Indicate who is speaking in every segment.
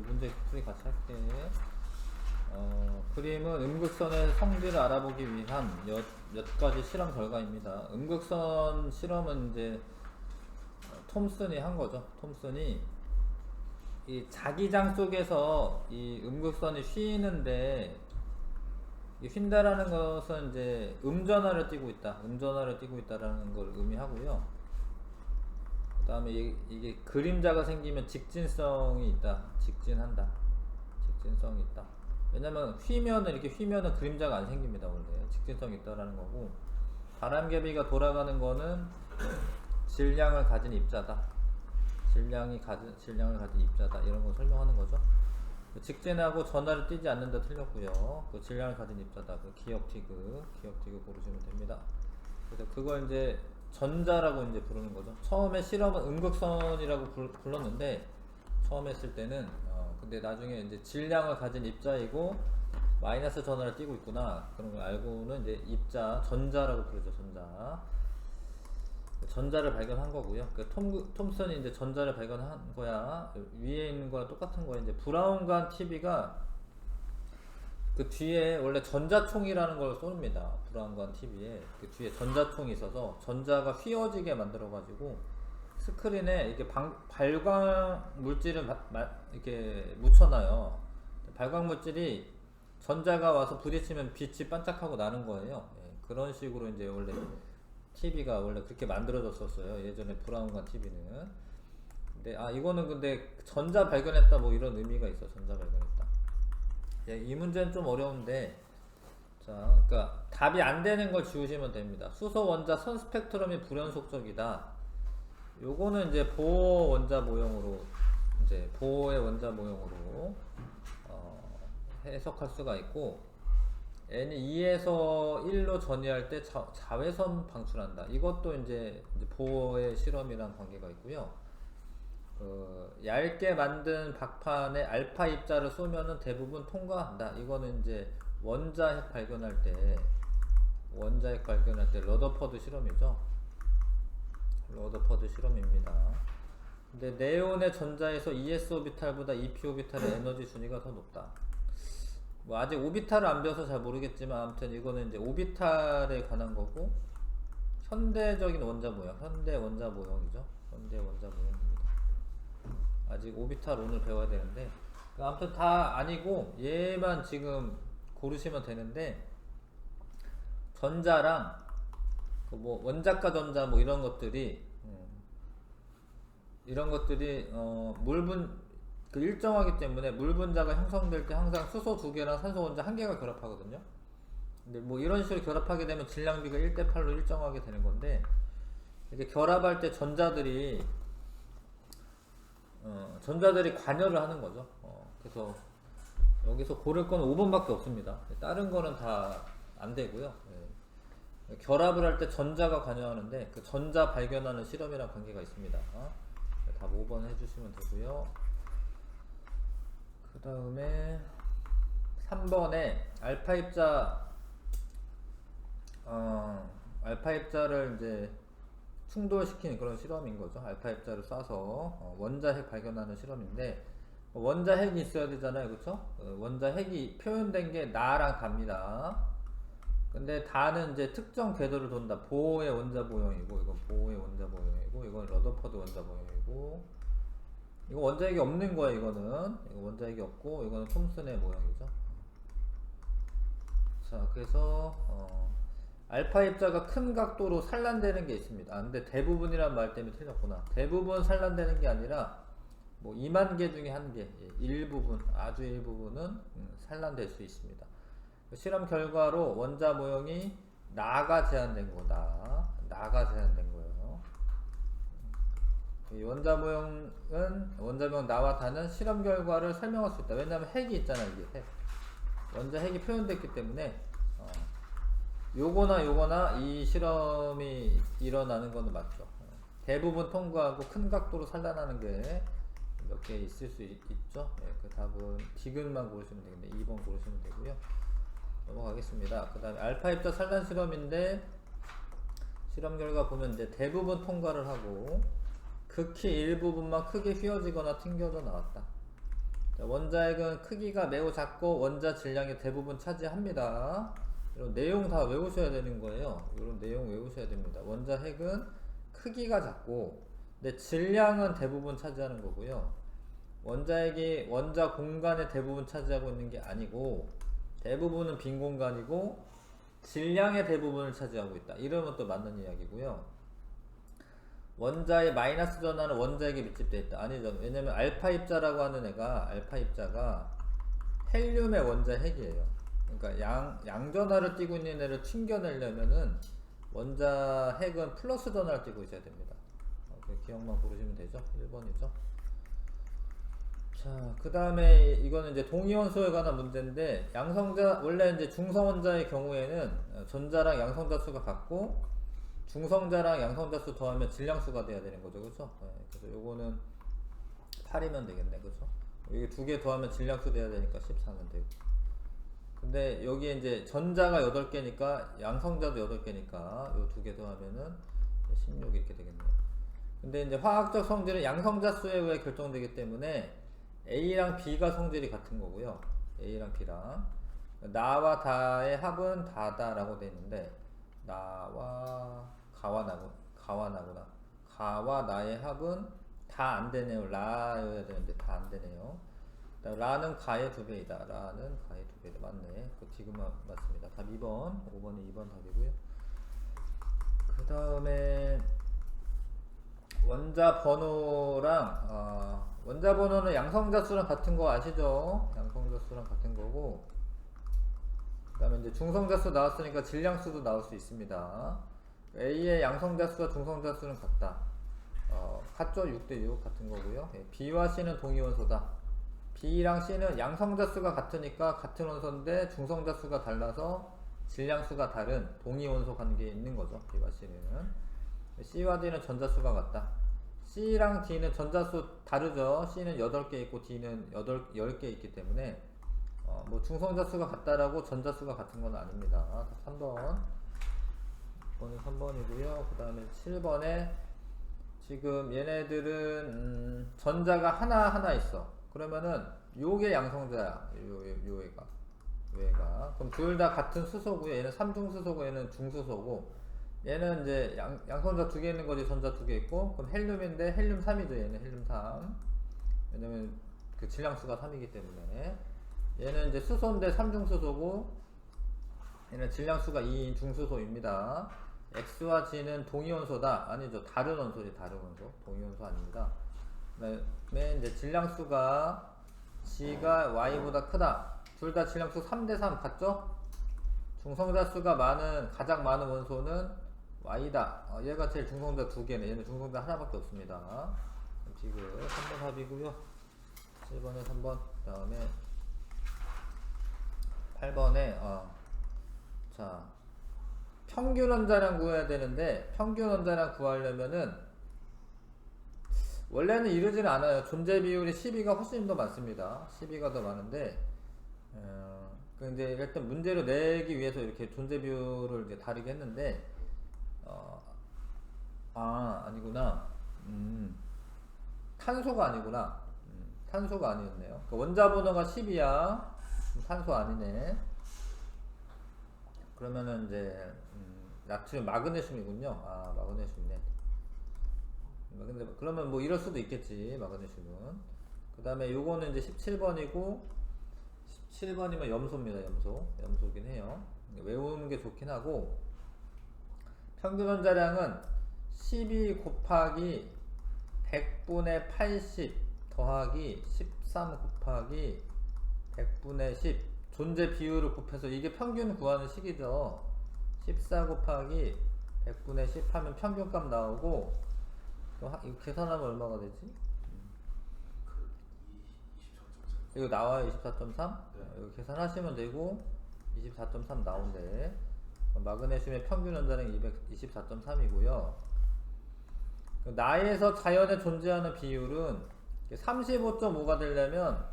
Speaker 1: 문제 풀이 같이 할게. 그림은 음극선의 성질을 알아보기 위한 몇 가지 실험 결과입니다. 음극선 실험은 이제 톰슨이 한 거죠. 톰슨이 이 자기장 속에서 이 음극선이 휘는데, 이 휜다라는 것은 이제 음전하를 띠고 있다, 음전하를 띠고 있다라는 걸 의미하고요. 그 다음에 이게 그림자가 생기면 직진성이 있다, 직진한다, 직진성이 있다. 왜냐면 휘면은, 이렇게 휘면은 그림자가 안 생깁니다. 원래 직진성이 있다라는 거고, 바람개비가 돌아가는 거는 질량을 가진 입자다, 질량을 가진 입자다, 이런 거 설명하는 거죠. 직진하고 전하를 띄지 않는다 틀렸고요. 그 질량을 가진 입자다, 그 기억티그 고르시면 됩니다. 그래서 그걸 이제 전자라고 이제 부르는 거죠. 처음에 실험은 음극선이라고 불렀는데, 처음 했을 때는 근데 나중에 이제 질량을 가진 입자이고 마이너스 전하를 띄고 있구나, 그런 걸 알고는 이제 입자, 전자라고 부르죠. 전자를 발견한 거고요. 그 톰슨이 이제 전자를 발견한 거야. 위에 있는 거랑 똑같은 거야. 이제 브라운관 TV가 그 뒤에 원래 전자총이라는 걸 쏩니다. 브라운관 TV에 그 뒤에 전자총이 있어서 전자가 휘어지게 만들어 가지고 스크린에 이렇게 발광 물질을 이렇게 묻혀놔요. 발광 물질이 전자가 와서 부딪히면 빛이 반짝하고 나는 거예요. 예, 그런 식으로 이제 원래 TV가 원래 그렇게 만들어졌었어요. 예전에 브라운관 TV는. 근데 이거는 근데 전자 발견했다, 뭐 이런 의미가 있어. 전자 발견했다. 예, 이 문제는 좀 어려운데, 자, 그러니까 답이 안 되는 걸 지우시면 됩니다. 수소 원자 선 스펙트럼이 불연속적이다. 요거는 이제 보호 원자 모형으로, 이제 보호의 원자 모형으로 해석할 수가 있고, n이 2에서 1로 전이할 때 자외선 방출한다. 이것도 이제 보호의 실험이랑 관계가 있고요. 얇게 만든 박판에 알파 입자를 쏘면은 대부분 통과한다. 이거는 이제 원자핵 발견할 때 러더퍼드 실험이죠. 러더퍼드 실험입니다. 근데 네온의 전자에서 ES 오비탈보다 EP 오비탈의 에너지 순위가 더 높다. 뭐 아직 오비탈을 안 배워서 잘 모르겠지만, 아무튼 이거는 이제 오비탈에 관한 거고, 현대적인 원자 모형, 현대 원자 모형이죠. 현대 원자 모형입니다. 아직 오비탈 오늘 배워야 되는데, 아무튼 다 아니고 얘만 지금 고르시면 되는데, 전자랑 그 뭐 원자가 전자 뭐 이런 것들이 물분 그 일정하기 때문에 물 분자가 형성될 때 항상 수소 2개랑 산소 원자 1개가 결합하거든요. 근데 뭐 이런 식으로 결합하게 되면 질량비가 1대8로 일정하게 되는 건데, 이렇게 결합할 때 전자들이 관여를 하는 거죠. 그래서 여기서 고를 건 5번밖에 없습니다. 다른 거는 다 안 되고요. 예. 결합을 할 때 전자가 관여하는데, 그 전자 발견하는 실험이랑 관계가 있습니다. 답 5번 해주시면 되고요. 그 다음에 3번에 알파 입자를 이제 충돌시키는 그런 실험인 거죠. 알파 입자를 쏴서 원자핵 발견하는 실험인데, 원자핵이 있어야 되잖아요. 그쵸? 원자핵이 표현된 게 나랑 답니다. 근데 다는 이제 특정 궤도를 돈다. 보호의 원자 모형이고, 이건 보호의 원자 모형이고, 이건 러더퍼드 원자 모형이고, 이거 원자핵이 없는 거예요. 이거는 이거 원자핵이 없고, 이거는 톰슨의 모형이죠. 자, 그래서 알파 입자가 큰 각도로 산란되는 게 있습니다. 근데 대부분이란 말 때문에 틀렸구나. 대부분 산란되는 게 아니라 뭐 2만 개 중에 한 개, 일부분, 아주 일부분은 산란될 수 있습니다. 실험 결과로 원자 모형이 나가 제한된 거다. 나가 제한된 거예요. 이 원자 모형 나와 다는 실험 결과를 설명할 수 있다. 왜냐하면 핵이 있잖아. 이게 핵. 원자 핵이 표현됐기 때문에 요거나 이 실험이 일어나는 거는 맞죠. 대부분 통과하고 큰 각도로 산란하는 게 몇 개 있을 수 있죠. 네, 그 답은 디귿만 고르시면 되겠네. 2번 고르시면 되고요. 넘어가겠습니다. 그 다음에 알파 입자 산란 실험인데, 실험 결과 보면 이제 대부분 통과를 하고 극히 일부분만 크게 휘어지거나 튕겨져 나왔다. 자, 원자핵은 크기가 매우 작고 원자 질량의 대부분 차지합니다. 이런 내용 다 외우셔야 되는 거예요. 이런 내용 외우셔야 됩니다. 원자핵은 크기가 작고 근데 질량은 대부분 차지하는 거고요. 원자핵이 원자 공간의 대부분 차지하고 있는 게 아니고 대부분은 빈 공간이고 질량의 대부분을 차지하고 있다. 이러면 또 맞는 이야기고요. 원자의 마이너스 전하는 원자핵에 밀집되어 있다. 아니죠. 왜냐면 알파 입자라고 하는 애가 알파 입자가 헬륨의 원자핵이에요. 그러니까 양전하를 띠고 있는 애를 튕겨내려면은 원자핵은 플러스 전하를 띠고 있어야 됩니다. 기억만 고르시면 되죠. 1번이죠. 자, 그 다음에 이거는 이제 동위원소에 관한 문제인데 양성자 원래 이제 중성원자의 경우에는 전자랑 양성자수가 같고 중성자랑 양성자수 더하면 질량수가 돼야 되는 거죠, 그렇죠? 네, 그래서 요거는 8이면 되겠네, 그렇죠? 여기 두 개 더하면 질량수 돼야 되니까 14면 되고. 근데 여기에 이제 전자가 8개니까 양성자도 8개니까 요 두 개 더하면은 16 이렇게 되겠네요. 근데 이제 화학적 성질은 양성자 수에 의해 결정되기 때문에 A랑 B가 성질이 같은 거고요. A랑 B랑 나와 다의 합은 다다라고 되어 있는데 나와 가와 나의 합은 다 안 되네요. 라여야 되는데 다 안 되네요. 라는 가의 2배이다. 라는 가의 2배이다. 맞네. 그 지금 맞습니다. 답 2번. 5번이 2번 답이고요. 그 다음에 원자 번호랑 원자 번호는 양성자 수랑 같은 거 아시죠? 양성자 수랑 같은 거고 그 다음에 이제 중성자 수 나왔으니까 질량수도 나올 수 있습니다. A의 양성자 수와 중성자 수는 같다. 같죠? 6대6 같은 거고요. B와 C는 동위원소다. B랑 C는 양성자 수가 같으니까 같은 원소인데 중성자 수가 달라서 질량수가 다른 동위원소 관계에 있는 거죠. B와 C는. C와 D는 전자수가 같다. C랑 D는 전자수 다르죠. C는 8개 있고 D는 10개 있기 때문에 뭐 중성자수가 같다라고 전자수가 같은 건 아닙니다. 3번. 이번은 3번이고요. 그 다음에 7번에 지금 얘네들은 전자가 하나 있어. 그러면은 요게 양성자야. 요애가. 그럼 둘 다 같은 수소고요. 얘는 삼중수소고 얘는 중수소고 얘는 이제 양성자 2개 있는 거지. 전자 2개 있고 그럼 헬륨인데 헬륨 3이죠. 얘는 헬륨 3. 왜냐면 그 질량수가 3이기 때문에 얘는 이제 수소인데 삼중수소고 얘는 질량수가 2인 중수소입니다. X와 G는 동위원소다. 아니죠. 다른 원소지. 다른 원소. 동위원소 아닙니다. 그다음에 이제 질량수가 G가 Y보다 크다. 둘 다 질량수 3대3 같죠? 중성자수가 가장 많은 원소는 Y다. 얘가 제일 중성자 2개네. 얘는 중성자 하나밖에 없습니다. 지금 3번 답이고요. 7번에 3번. 그 다음에 8번에 자 평균 원자량 구해야 되는데 평균 원자량 구하려면은 원래는 이러지는 않아요. 존재 비율이 12가 훨씬 더 많습니다. 12가 더 많은데 근데 일단 문제로 내기 위해서 이렇게 존재 비율을 이제 다르게 했는데 아니구나. 탄소가 아니구나. 탄소가 아니었네요. 그러니까 원자 번호가 10이야. 탄소 아니네. 그러면은 이제 나트륨 마그네슘이군요. 마그네슘이네. 근데 그러면 뭐 이럴 수도 있겠지. 마그네슘은. 그 다음에 요거는 이제 17번이고 17번이면 염소입니다. 염소긴 해요. 외우는 게 좋긴 하고 평균 원자량은 12 곱하기 100분의 80 더하기 13 곱하기 100분의 10 존재 비율을 곱해서 이게 평균 구하는 식이죠. 14 곱하기 100분의 10 하면 평균값 나오고 이거 계산하면 얼마가 되지? 이거 나와요. 24.3? 네. 이거 계산하시면 되고 24.3 나온대. 마그네슘의 평균 원자량 24.3이고요 나에서 자연에 존재하는 비율은 35.5가 되려면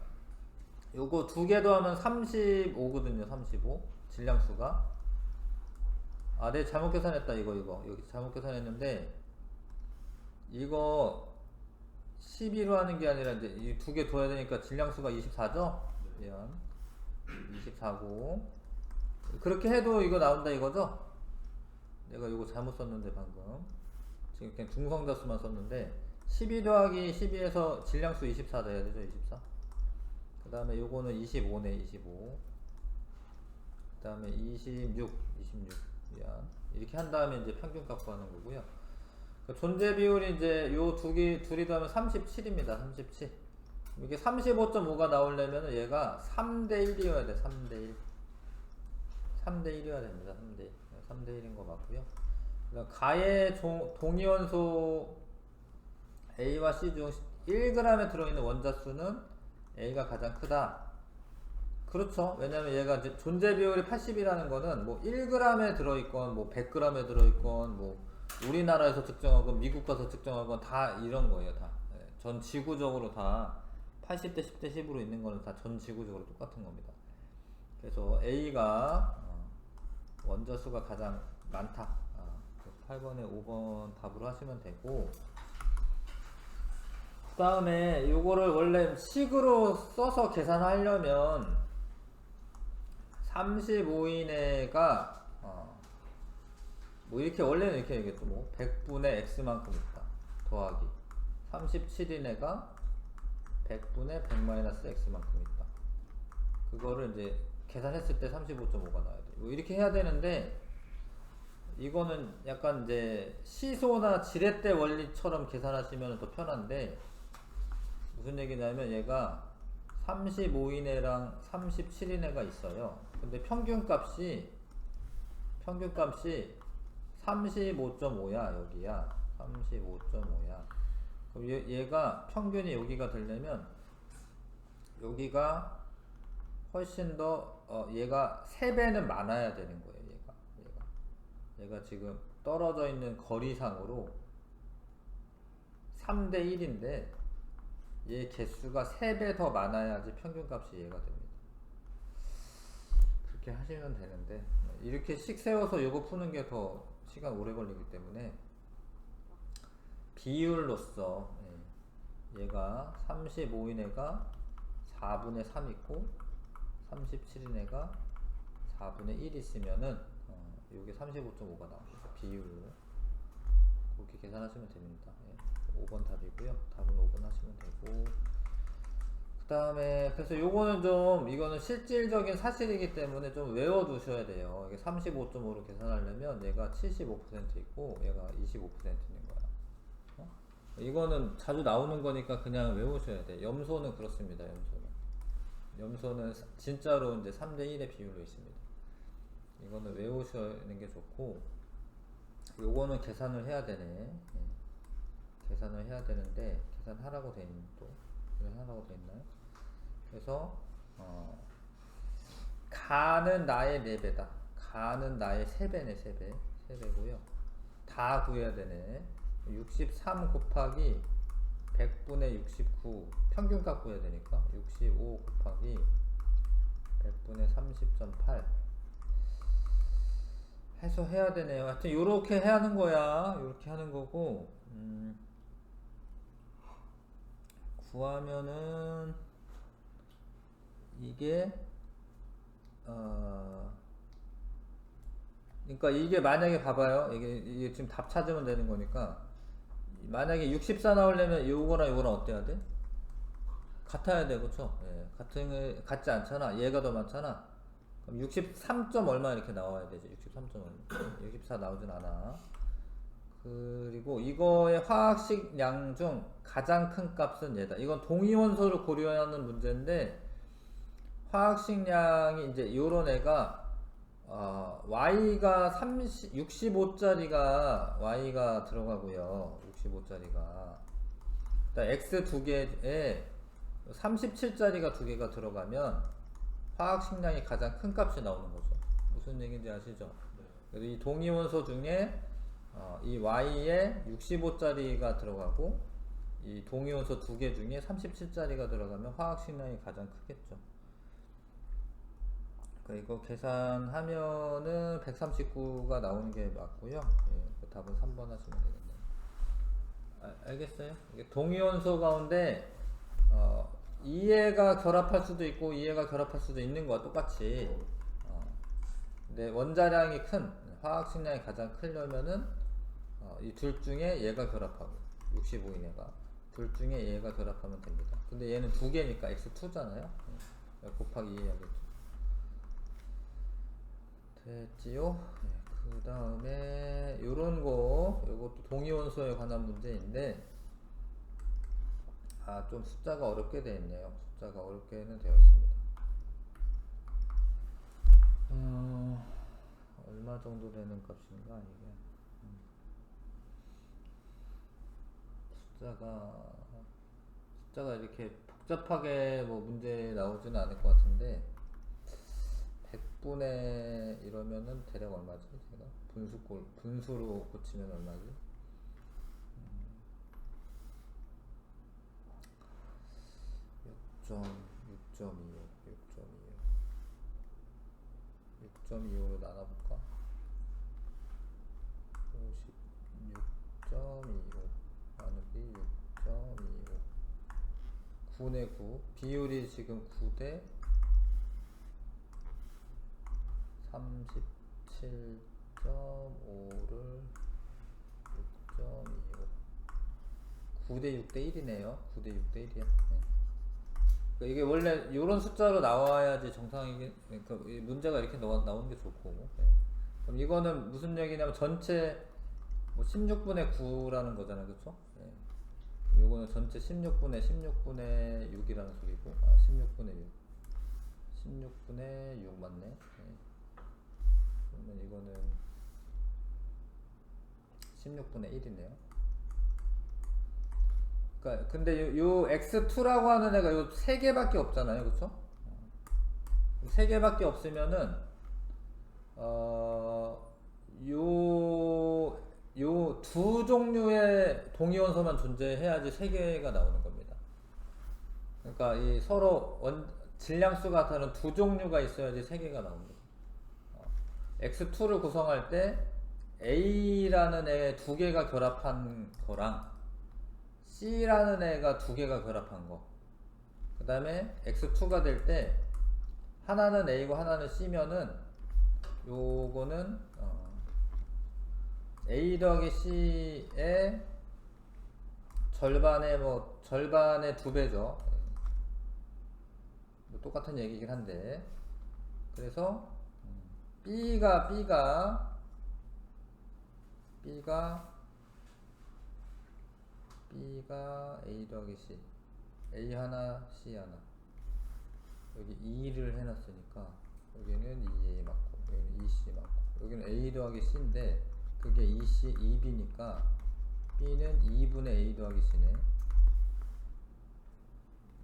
Speaker 1: 요거 2개 더하면 35거든요. 35 질량수가 내가 잘못 계산했다. 이거 여기 잘못 계산했는데 이거 12로 하는 게 아니라 이제 이 두 개 둬야 되니까 질량수가 24죠?
Speaker 2: 네.
Speaker 1: 24고 그렇게 해도 이거 나온다 이거죠? 내가 이거 잘못 썼는데 방금 지금 그냥 중성자수만 썼는데 12 더하기 12에서 질량수 24 돼야 되죠? 24. 그 다음에 요거는 25네 25. 그 다음에 26 미안. 이렇게 한 다음에 이제 평균값 구하는 거고요. 그 존재 비율이 이제 요 둘이 더하면 37입니다. 37. 이게 35.5가 나오려면 얘가 3대 1이어야 돼. 3대 1. 3대 1이어야 됩니다. 3대 1. 3대 1인 거 맞고요. 그다음 가의 동위원소 A와 C 중 1g에 들어있는 원자수는 A가 가장 크다. 그렇죠. 왜냐면 얘가 이제 존재 비율이 80이라는 거는 뭐 1g에 들어있건 뭐 100g에 들어있건 뭐 우리나라에서 측정하건 미국 가서 측정하건 다 이런 거예요. 다. 전 지구적으로 다 80대 10대 10으로 있는 거는 다 전 지구적으로 똑같은 겁니다. 그래서 A가 원자수가 가장 많다. 8번에 5번 답으로 하시면 되고 그 다음에 요거를 원래 식으로 써서 계산하려면 35인회가 뭐 이렇게 원래는 이렇게 얘기했죠. 뭐 100분의 x만큼 있다 더하기 37인회가 100분의 100-x만큼 있다. 그거를 이제 계산했을 때 35.5가 나와야 돼. 뭐 이렇게 해야 되는데 이거는 약간 이제 시소나 지렛대 원리처럼 계산하시면 더 편한데 무슨 얘기냐면 얘가 35인회랑 37인회가 있어요. 근데 평균값이 35.5야 여기야. 35.5야. 그럼 얘가 평균이 여기가 되려면 여기가 훨씬 더 얘가 3배는 많아야 되는 거예요. 얘가 지금 떨어져 있는 거리상으로 3대 1인데 얘 개수가 3배 더 많아야지 평균값이 얘가 됩니다. 그렇게 하시면 되는데 이렇게 식 세워서 요거 푸는 게 더 시간 오래 걸리기 때문에 비율로서 얘가 35인회가 4분의 3 있고 37인회가 4분의 1 있으면은 요게 35.5가 나옵니다. 비율로 그렇게 계산하시면 됩니다. 5번 답이고요. 답은 5번 하시면 되고 그 다음에 그래서 요거는 좀 이거는 실질적인 사실이기 때문에 좀 외워두셔야 돼요. 이게 35.5로 계산하려면 얘가 75% 있고 얘가 25% 있는 거야. 이거는 자주 나오는 거니까 그냥 외우셔야 돼. 염소는 그렇습니다. 염소는 진짜로 이제 3대 1의 비율로 있습니다. 이거는 외우시는 게 좋고 요거는 계산을 해야 되네. 계산을 해야 되는데 계산하라고 돼 있는 또 계산하라고 돼 있나요? 그래서 가는 나의 4배다. 가는 나의 3배네. 3배고요. 다 구해야 되네. 63 곱하기 100분의 69 평균값 구해야 되니까 65 곱하기 100분의 30.8 해서 해야 되네요. 하여튼 요렇게 해야 하는 거야. 요렇게 하는 거고 구하면은 이게 그러니까 이게 만약에 봐봐요. 이게 지금 답 찾으면 되는 거니까 만약에 64 나오려면 요거랑 어때야 돼? 같아야 돼, 그쵸? 같지 않잖아. 얘가 더 많잖아. 그럼 63. 얼마 이렇게 나와야 되지. 63. 얼마. 64 나오진 않아. 그리고 이거의 화학식량 중 가장 큰 값은 얘다. 이건 동위원소를 고려하는 문제인데 화학식량이 이제 요런 애가 Y가 65짜리가 Y가 들어가고요. 65짜리가 X 두 개에 37짜리가 두 개가 들어가면 화학식량이 가장 큰 값이 나오는 거죠. 무슨 얘기인지 아시죠? 그래서 이 동위원소 중에 이 Y에 65짜리가 들어가고 이 동위원소 두 개 중에 37짜리가 들어가면 화학식량이 가장 크겠죠. 이거 계산하면은 139가 나오는 게 맞고요. 그 답은 3번 하시면 되겠네요. 알겠어요? 이게 동위원소 가운데 2해가 결합할 수도 있고 2해가 결합할 수도 있는 거와 똑같이 근데 원자량이 큰 화학식량이 가장 크려면은 이 둘 중에 얘가 결합하고 65 이내가 둘 중에 얘가 결합하면 됩니다. 근데 얘는 두 개니까 x2잖아요. 곱하기 2 해야겠죠. 됐지요? 네, 그 다음에 요런 거 요것도 동위원소에 관한 문제인데 좀 숫자가 어렵게 되어 있네요. 숫자가 어렵게는 되어 있습니다. 얼마 정도 되는 값인가 이게 숫자가 이렇게 복잡하게 뭐 문제 나오지는 않을 것 같은데 100분의 이러면은 대략 얼마지? 제가 분수로 고치면 얼마지? 6.25로 나눠볼까? 56.25 나누기 6.25 9네 9 비율이 지금 9대 37.5를 6.25 9대 6대 1이네요. 9대 6대 1이야. 네. 그러니까 이게 원래 이런 숫자로 나와야지 정상이긴, 그러니까 문제가 이렇게 나오는 게 좋고. 네. 그럼 이거는 무슨 얘기냐면 전체 뭐 16분의 9라는 거잖아요, 그쵸? 네. 요거는 전체 16분의 6이라는 소리고, 16분의 6. 16분의 6 맞네. 네. 그러면 이거는 16분의 1이네요. 그러니까 근데 요 x2라고 하는 애가 요 3개밖에 없잖아요, 그쵸? 3개밖에 없으면은 요 두 종류의 동위원소만 존재해야지 3개가 나오는 겁니다. 그러니까 이 서로 질량수가 다른 두 종류가 있어야지 3개가 나오는 거예요. x2를 구성할 때 a라는 애 2개가 결합한 거랑 C라는 애가 2개가 결합한 거. 그 다음에 X2가 될 때 하나는 A고 하나는 C면은 요거는 A 더하기 C의 절반의 2배죠. 뭐 똑같은 얘기긴 한데. 그래서 B가 A 더하기 C A 하나 C 하나 여기 2를 해놨으니까 여기는 2A 맞고 여기는 2C 맞고 여기는 A 더하기 C인데 그게 2C 2B니까 B는 2분의 A 더하기 C네.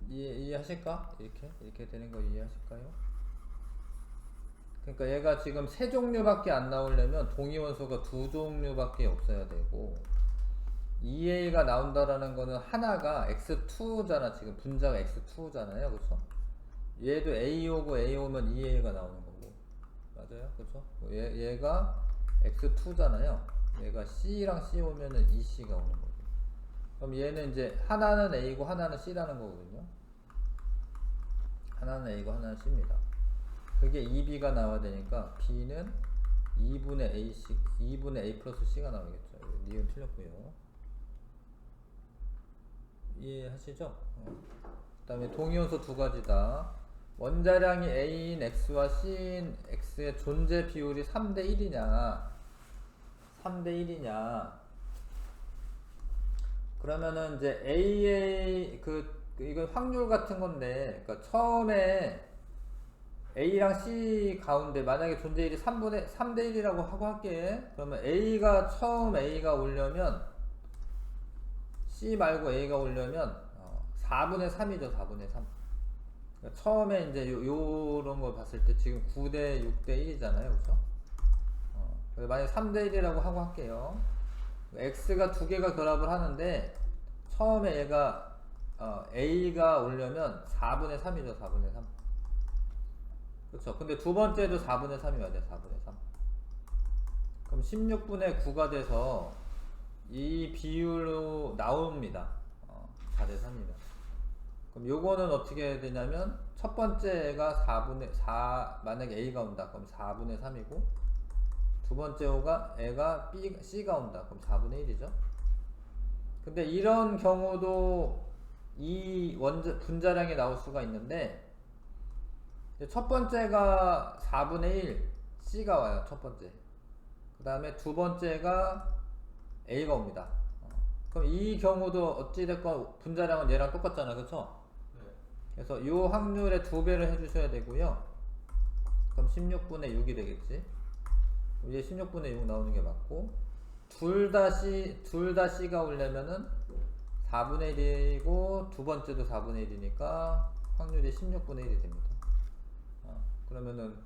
Speaker 1: 이해하실까? 이렇게 되는 거 이해하실까요? 그러니까 얘가 지금 3종류밖에 안 나오려면 동위원소가 2종류밖에 없어야 되고 2A가 나온다라는 거는 하나가 X2잖아. 지금 분자가 X2잖아요. 그쵸? 얘도 A오고 A오면 2A가 나오는 거고. 맞아요? 그쵸? 얘가 X2잖아요. 얘가 C랑 C 오면은 2C가 오는 거고. 그럼 얘는 이제 하나는 A고 하나는 C라는 거거든요. 하나는 A고 하나는 C입니다. 그게 2B가 나와야 되니까 B는 2분의 A 플러스 C가 나오겠죠. 니은 틀렸고요. 이해하시죠? 그 다음에 동위원소 2가지다. 원자량이 A인 X와 C인 X의 존재 비율이 3대 1이냐 3대 1이냐 그러면은 이제 이건 확률 같은 건데 그러니까 처음에 A랑 C 가운데 만약에 존재율이 3대 1이라고 하고 할게. 그러면 처음 A가 오려면 C 말고 A가 오려면 4분의 3이죠. 4분의 3. 그러니까 처음에 이제 요런 거 봤을 때 지금 9대 6대 1이잖아요. 그렇죠? 그래서 만약에 3대 1이라고 하고 할게요. X가 2개가 결합을 하는데 처음에 얘가 A가 오려면 4분의 3이죠. 4분의 3. 그렇죠. 근데 두 번째도 4분의 3이 와야 돼. 4분의 3. 그럼 16분의 9가 돼서 이 비율로 나옵니다. 4대 3이다. 그럼 요거는 어떻게 해야 되냐면 첫 번째가 4분의 4 만약에 A가 온다 그럼 4분의 3이고 두 번째 애가 C가 온다 그럼 4분의 1이죠. 근데 이런 경우도 이 분자량이 나올 수가 있는데 첫 번째가 4분의 1 C가 와요. 첫 번째. 그 다음에 두 번째가 A가 옵니다. 그럼 이 경우도 어찌됐건 분자량은 얘랑 똑같잖아. 그쵸?
Speaker 2: 네.
Speaker 1: 그래서 이 확률의 2배를 해주셔야 되고요. 그럼 16분의 6이 되겠지. 이제 16분의 6 나오는 게 맞고 둘 다 C가 오려면은 4분의 1이고 두 번째도 4분의 1이니까 확률이 16분의 1이 됩니다. 그러면은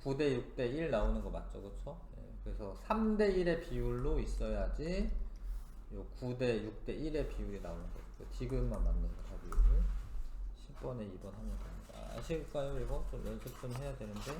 Speaker 1: 9대 6대 1 나오는 거 맞죠? 그쵸? 그래서 3대 1의 비율로 있어야지 요 9대 6대 1의 비율이 나오는 거죠. 지금만 맞는 거 답이 10번에 2번 하면 됩니다. 아실까요? 이거 좀 연습 좀 해야 되는데